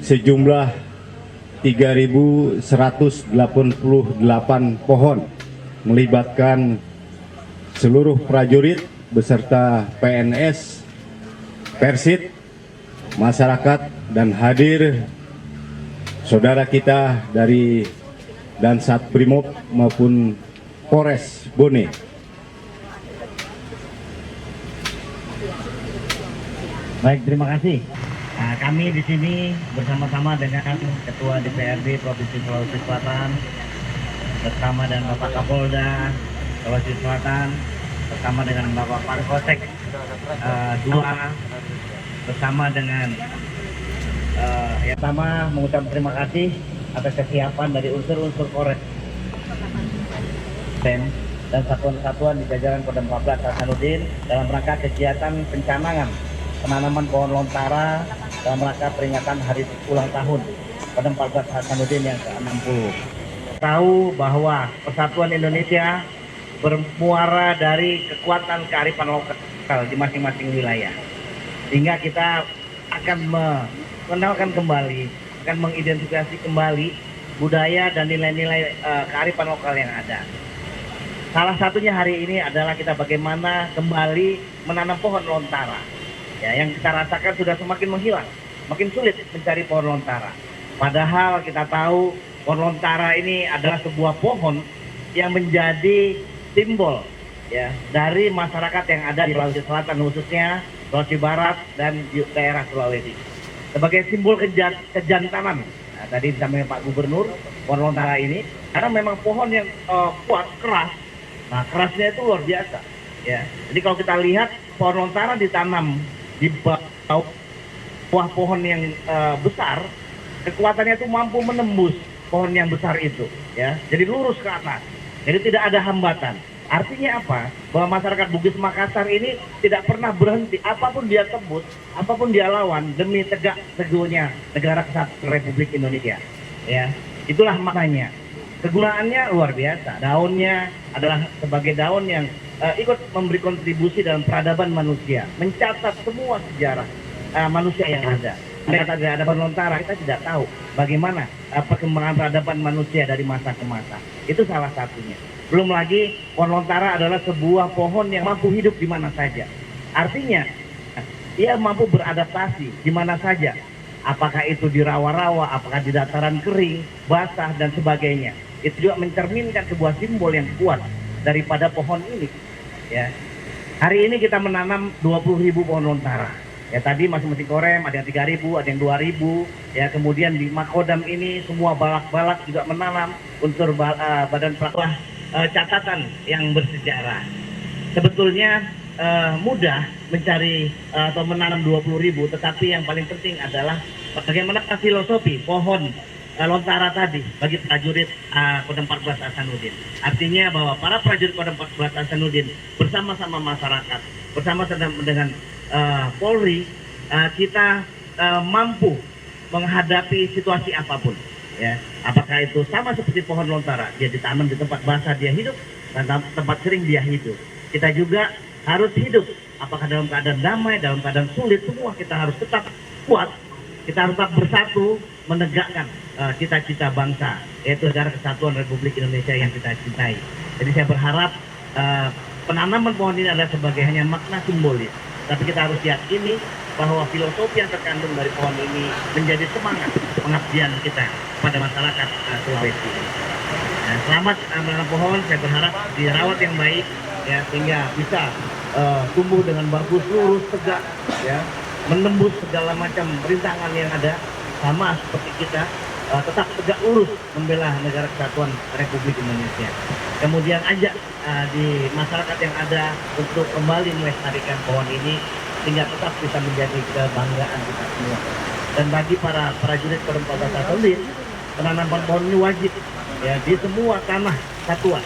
sejumlah 3.188 pohon melibatkan seluruh prajurit beserta PNS, Persit, masyarakat, dan hadir saudara kita dari Dansat Brimob maupun Polres Bone. Baik, terima kasih. Nah, kami di sini bersama-sama dengan Ketua DPRD Provinsi Sulawesi Selatan, bersama dengan Bapak Kapolda Sulawesi Selatan, bersama dengan Bapak Parkosek II, bersama dengan yang pertama mengucapkan terima kasih atas kesiapan dari unsur-unsur Polres dan satuan-satuan di jajaran Kodam 14 Hasanuddin dalam rangka kegiatan pencanangan penanaman pohon lontara dalam rangka peringatan hari ulang tahun Kodam 14 Hasanuddin yang ke-60. Tahu bahwa Persatuan Indonesia bermuara dari kekuatan kearifan lokal di masing-masing wilayah, sehingga kita akan mengenalkan kembali, akan mengidentifikasi kembali budaya dan nilai-nilai kearifan lokal yang ada. Salah satunya hari ini adalah kita bagaimana kembali menanam pohon lontara. Ya, yang kita rasakan sudah semakin menghilang, makin sulit mencari pohon lontara. Padahal kita tahu pohon lontara ini adalah sebuah pohon yang menjadi simbol ya dari masyarakat yang ada di Sulawesi Selatan, khususnya Sulawesi Barat dan di daerah Sulawesi. Sebagai simbol kejantanan. Nah, tadi disampaikan Pak Gubernur, pohon lontara ini karena memang pohon yang kuat, keras. Nah, kerasnya itu luar biasa. Ya, jadi kalau kita lihat pohon lontara ditanam di bawah pohon yang besar, kekuatannya itu mampu menembus pohon yang besar itu, ya. Jadi lurus ke atas. Jadi tidak ada hambatan. Artinya apa? Bahwa masyarakat Bugis Makassar ini tidak pernah berhenti, apapun dia tebus, apapun dia lawan demi tegak teguhnya negara kesatuan Republik Indonesia. Ya, itulah maknanya. Kegunaannya luar biasa. Daunnya adalah sebagai daun yang ikut memberi kontribusi dalam peradaban manusia, mencatat semua sejarah manusia yang ada. Kita tidak ada pohon lontara, kita tidak tahu bagaimana perkembangan peradaban manusia dari masa ke masa. Itu salah satunya. Belum lagi pohon lontara adalah sebuah pohon yang mampu hidup di mana saja. Artinya, ia mampu beradaptasi di mana saja. Apakah itu di rawa-rawa, apakah di dataran kering, basah, dan sebagainya. Itu juga mencerminkan sebuah simbol yang kuat daripada pohon ini. Ya, hari ini kita menanam 20.000 pohon lontara. Ya, tadi masing-masing korem ada yang 3.000, ada yang 2.000. Ya, kemudian di Makodam ini semua balak-balak juga menanam unsur badan pelaksana catatan yang bersejarah. Sebetulnya mudah mencari atau menanam 20.000, tetapi yang paling penting adalah bagaimana filosofi pohon lontara tadi bagi prajurit Kodam 14 Hasanuddin. Artinya bahwa para prajurit Kodam 14 Hasanuddin bersama-sama masyarakat, bersama-sama dengan Polri, kita mampu menghadapi situasi apapun. Ya, apakah itu sama seperti pohon lontara, dia ditanam di tempat basah dia hidup, dan tempat kering dia hidup. Kita juga harus hidup, apakah dalam keadaan damai, dalam keadaan sulit, semua kita harus tetap kuat. Kita harus tetap bersatu menegakkan cita-cita bangsa, yaitu negara kesatuan Republik Indonesia yang kita cintai. Jadi saya berharap penanaman pohon ini adalah sebagai hanya makna simbolis, tapi kita harus yakini bahwa filosofi yang terkandung dari pohon ini menjadi semangat pengabdian kita pada masyarakat Sulawesi. Nah, selamat menanam pohon, saya berharap dirawat yang baik, ya, sehingga bisa tumbuh dengan bagus, lurus, tegak, ya, menembus segala macam rintangan yang ada, sama seperti kita tetap tegak lurus membela negara kesatuan Republik Indonesia. Kemudian ajak di masyarakat yang ada untuk kembali melestarikan pohon ini sehingga tetap bisa menjadi kebanggaan kita semua. Dan bagi para prajurit Kodam 14 Hasanuddin, penanaman pohon ini wajib, ya, di semua tanah satuan.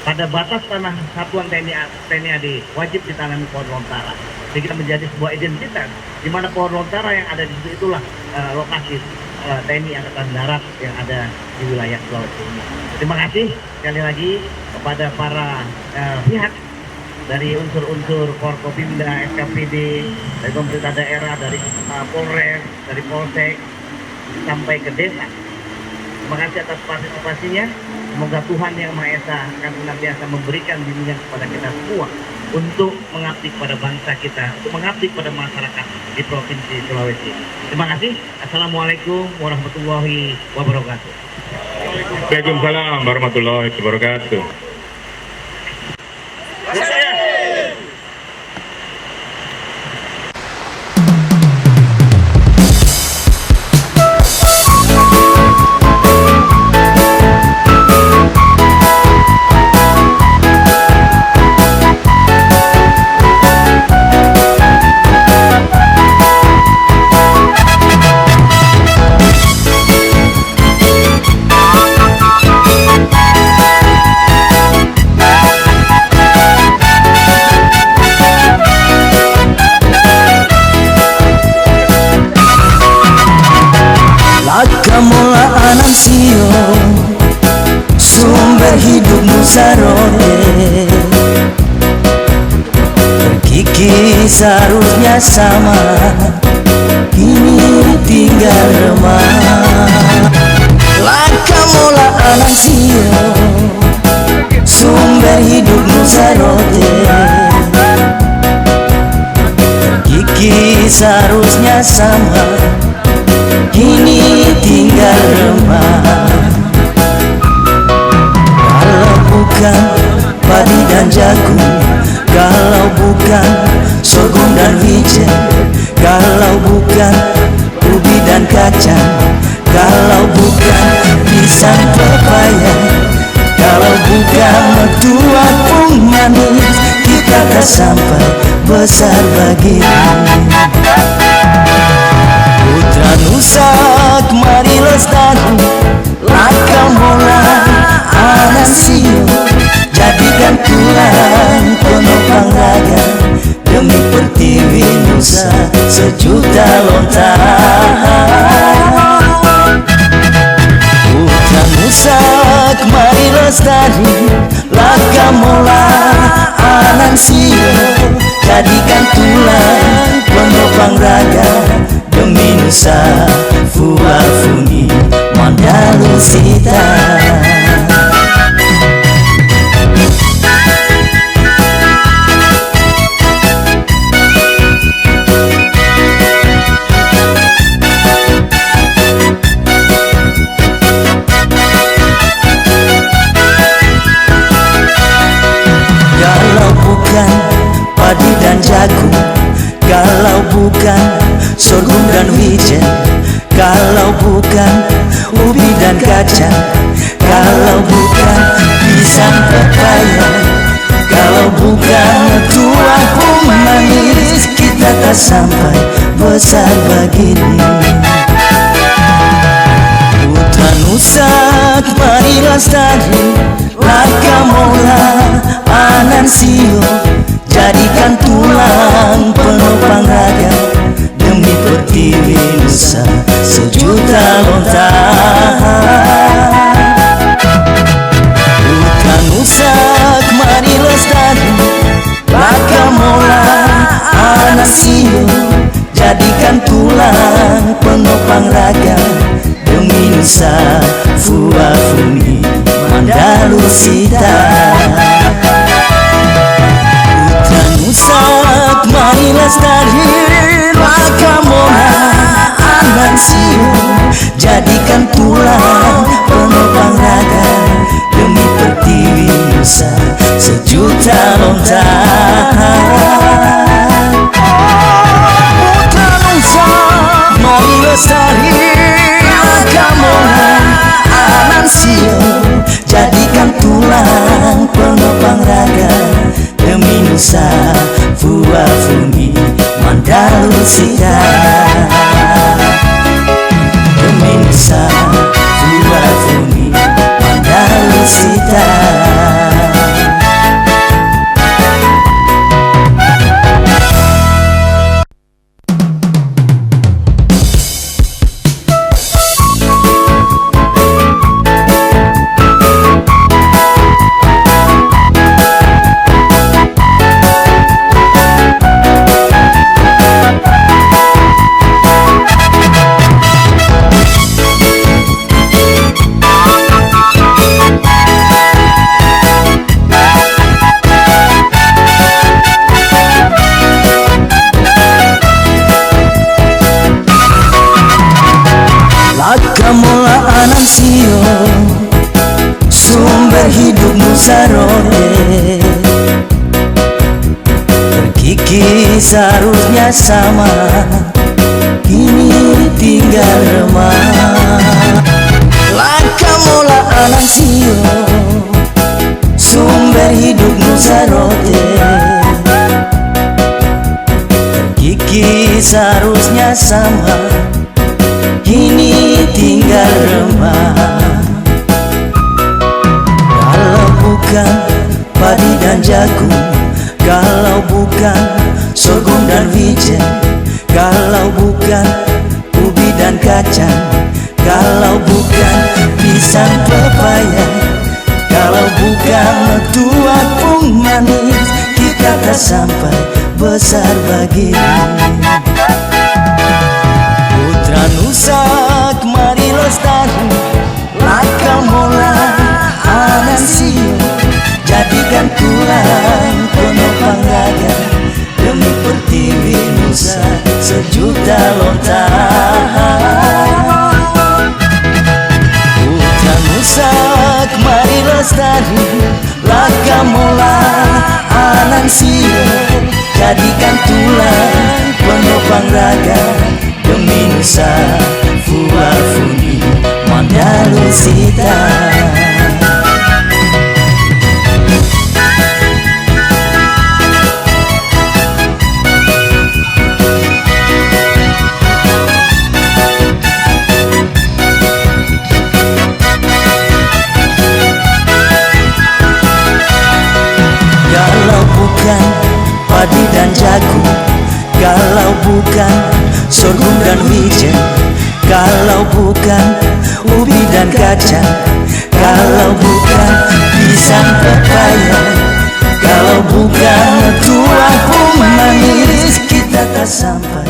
Pada batas tanah satuan TNI AD wajib ditanami pohon lontara, sehingga menjadi sebuah identitas di mana pohon lontara yang ada di situ itulah lokasi TNI Angkatan Darat yang ada di wilayah Sulawesi ini. Terima kasih sekali lagi kepada para pihak dari unsur-unsur Forkopimda, SKPD, dari pemerintah daerah, dari Polres, dari Polsek, sampai ke desa. Terima kasih atas partisipasinya. Semoga Tuhan Yang Maha Esa akan senantiasa memberikan bimbingan kepada kita semua untuk mengabdi kepada bangsa kita, untuk mengabdi kepada masyarakat di Provinsi Sulawesi. Terima kasih. Assalamualaikum warahmatullahi wabarakatuh. Waalaikumsalam warahmatullahi wabarakatuh. Kamulah Anasio, sumber hidup Musarode. Berkiki seharusnya sama, kini tinggal remah. Lah kamulah Anasio, sumber hidup Musarode. Berkiki seharusnya sama, kini tinggal remah. Kalau bukan padi dan jagung, kalau bukan sorghum dan wijen, kalau bukan ubi dan kacang, kalau bukan pisang pepaya, kalau bukan tuan pun manis, kita tak sampai besar begini. Putra Nusa kemari lestari, laka mola Anasio, jadikan tulang penopang raga demi pertiwi Nusa sejuta lontar. Putra Nusa kemari lestari, laka mola Anasio, jadikan tulang penopang raga demi Nusa Fuafuni Mandalusita. Kalau bukan padi dan jagung, kalau bukan sorghum dan wijen, kalau bukan ubi dan kacang, kalau bukan pisang pepaya, kalau bukan tuang pun manis, kita tak sampai besar begini. Putra Nusa kemari lestari, laka mola Anasio, jadikan tulang penopang raga demi pertiwi Nusa sejuta lontar. Putra Nusa kemari lestari, laka mola Anasio, jadikan tulang penopang raga demi Nusa Fuafuni Mandalusita. Putra Nusa kemari lestari, laka mola Anasio, jadikan tulang penopang raga demi pertiwi Nusa sejuta lontar. Putra Nusa kemari lestari, laka mola Anasio, jadikan tulang penopang raga demi Nusa Fuafuni Mandalusita. Demi Nusa Fuafuni Mandalusita. Anansiyo, sumber hidup Nusa Rote. Berkikis seharusnya sama, kini tinggal remah. Lakamola Anansiyo, sumber hidup Nusa Rote. Berkikis seharusnya sama, kini tinggal remah. Kalau bukan padi dan jagung, kalau bukan sorghum dan wijen, kalau bukan ubi dan kacang, kalau bukan pisang pepaya, kalau bukan tua pun manis, kita tak sampai besar begini. Putra Nusa kemari lestari, Lakamola Anansiyo, jadikan tulang penopang raga demi pertiwi Nusa sejuta lontar. Putra Nusa kemari lestari, Lakamola Anansiyo, jadikan tulang penopang raga demi Nusa Fuwafuni Mandalusita. Kalau bukan padi dan jagung, kalau bukan sorghum dan wijen, kalau bukan ubi dan kacang, kalau bukan pisang pepaya, kalau bukan tulang pun manis, kita tak sampai